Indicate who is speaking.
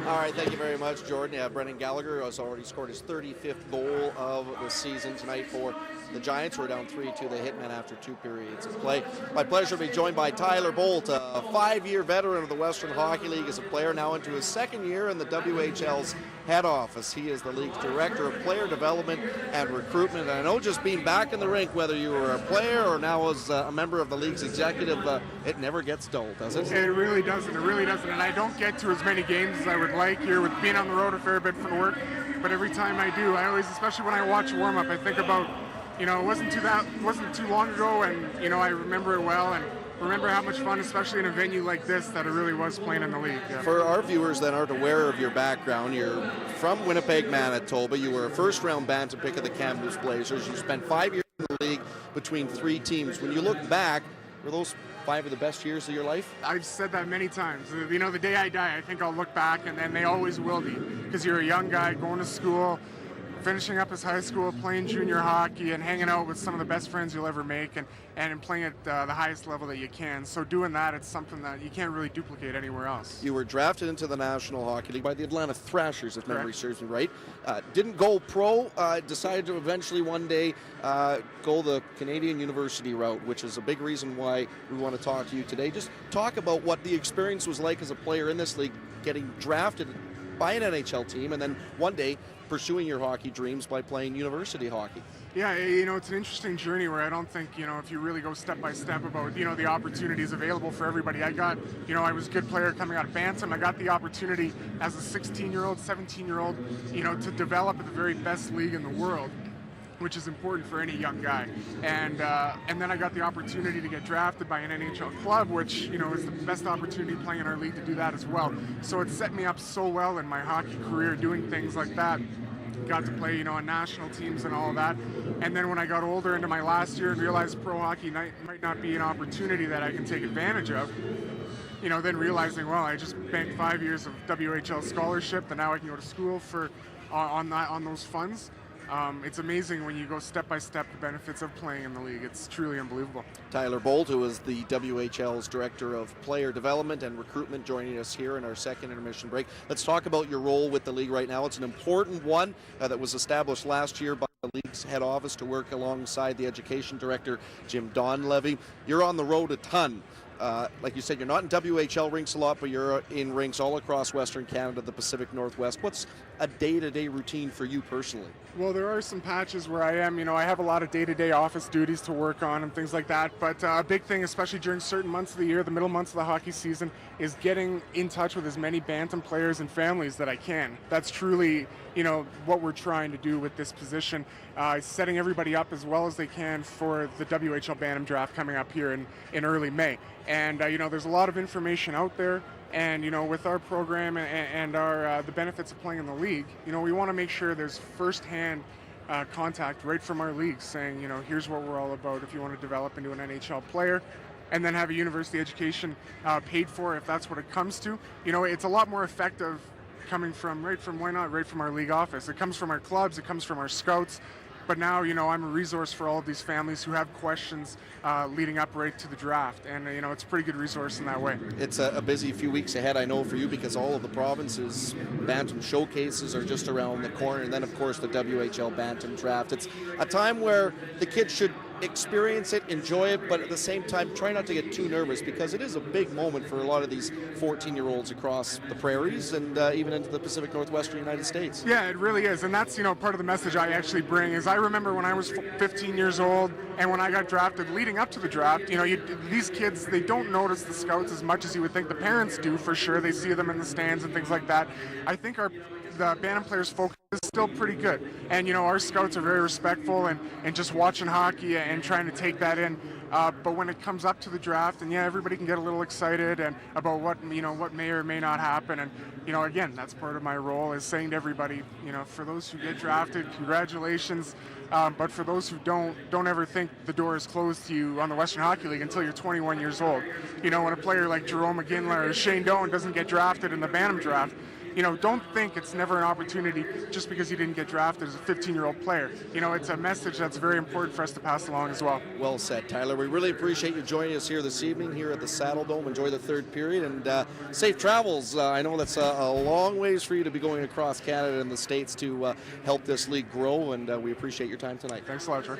Speaker 1: All right, thank you very much, Jordan. Yeah, Brendan Gallagher has already scored his 35th goal of the season tonight for the Giants. We're down 3-2 the Hitmen after 2 periods of play. My pleasure to be joined by Tyler Boldt, a 5-year veteran of the Western Hockey League as a player, now into his 2nd year in the WHL's head office. He is the league's director of player development and recruitment. And I know just being back in the rink, whether you were a player or now as a member of the league's executive, it never gets dull, does it?
Speaker 2: It really doesn't. It really doesn't. And I don't get to as many games as I would like here with being on the road a fair bit for work. But every time I do, I always, especially when I watch warm-up, I think about, it wasn't too long ago, and I remember it well, and remember how much fun, especially in a venue like this, that it really was playing in the league. Yeah.
Speaker 1: For our viewers that aren't aware of your background, you're from Winnipeg, Manitoba. You were a first-round bantam pick of the Kamloops Blazers. You spent 5 years in the league between 3 teams. When you look back, were those 5 of the best years of your life?
Speaker 2: I've said that many times. The day I die, I think I'll look back, and they always will be, because you're a young guy going to school, finishing up his high school, playing junior hockey, and hanging out with some of the best friends you'll ever make, and playing at the highest level that you can. So doing that, it's something that you can't really duplicate anywhere else.
Speaker 1: You were drafted into the National Hockey League by the Atlanta Thrashers, if
Speaker 2: Correct.
Speaker 1: memory serves me right. Didn't go pro, decided to eventually one day go the Canadian University route, which is a big reason why we want to talk to you today. Just talk about what the experience was like as a player in this league, getting drafted by an NHL team, and then one day pursuing your hockey dreams by playing university hockey.
Speaker 2: Yeah, it's an interesting journey where I don't think, if you really go step by step about, the opportunities available for everybody. I was a good player coming out of Bantam. I got the opportunity as a 16-year-old, 17-year-old, to develop at the very best league in the world, which is important for any young guy. And then I got the opportunity to get drafted by an NHL club, which, is the best opportunity playing in our league to do that as well. So it set me up so well in my hockey career doing things like that. Got to play, on national teams and all of that. And then when I got older into my last year and realized pro hockey might not be an opportunity that I can take advantage of, then realizing, well, I just banked 5 years of WHL scholarship, and now I can go to school on those funds. It's amazing when you go step by step the benefits of playing in the league. It's truly unbelievable.
Speaker 1: Tyler Boldt, who is the WHL's Director of Player Development and Recruitment, joining us here in our second intermission break. Let's talk about your role with the league right now. It's an important one that was established last year by the league's head office to work alongside the Education Director, Jim Donlevy. You're on the road a ton. Like you said, you're not in WHL rinks a lot, but you're in rinks all across Western Canada, the Pacific Northwest. What's a day-to-day routine for you personally?
Speaker 2: Well, there are some patches where I am. I have a lot of day-to-day office duties to work on and things like that. But a big thing, especially during certain months of the year, the middle months of the hockey season, is getting in touch with as many Bantam players and families that I can. That's truly, what we're trying to do with this position. Setting everybody up as well as they can for the WHL Bantam draft coming up here in early May. And, there's a lot of information out there. And, with our program and our the benefits of playing in the league, we want to make sure there's firsthand contact right from our league saying, here's what we're all about if you want to develop into an NHL player, and then have a university education paid for if that's what it comes to. It's a lot more effective coming from right from our league office. It comes from our clubs, it comes from our scouts. But now, I'm a resource for all of these families who have questions leading up right to the draft. And, it's a pretty good resource in that way.
Speaker 1: It's a busy few weeks ahead, I know, for you, because all of the provinces' Bantam showcases are just around the corner. And then, of course, the WHL Bantam draft. It's a time where the kids should experience it, enjoy it, but at the same time, try not to get too nervous, because it is a big moment for a lot of these 14-year-olds across the prairies and even into the Pacific Northwestern United States.
Speaker 2: Yeah, it really is. And that's, part of the message I actually bring is I remember when I was 15 years old and when I got drafted leading up to the draft, these kids, they don't notice the scouts as much as you would think. The parents do, for sure. They see them in the stands and things like that. I think the Bantam players' focus is still pretty good. And, our scouts are very respectful and just watching hockey and trying to take that in. But when it comes up to the draft, and everybody can get a little excited and about what may or may not happen. And, again, that's part of my role is saying to everybody, for those who get drafted, congratulations. But for those who don't ever think the door is closed to you on the Western Hockey League until you're 21 years old. When a player like Jerome McGinley or Shane Doan doesn't get drafted in the Bantam draft, don't think it's never an opportunity just because you didn't get drafted as a 15-year-old player. It's a message that's very important for us to pass along as well.
Speaker 1: Well said, Tyler. We really appreciate you joining us here this evening here at the Saddle Dome. Enjoy the third period and safe travels. I know that's a long ways for you to be going across Canada and the States to help this league grow, and we appreciate your time tonight.
Speaker 2: Thanks a lot, Troy.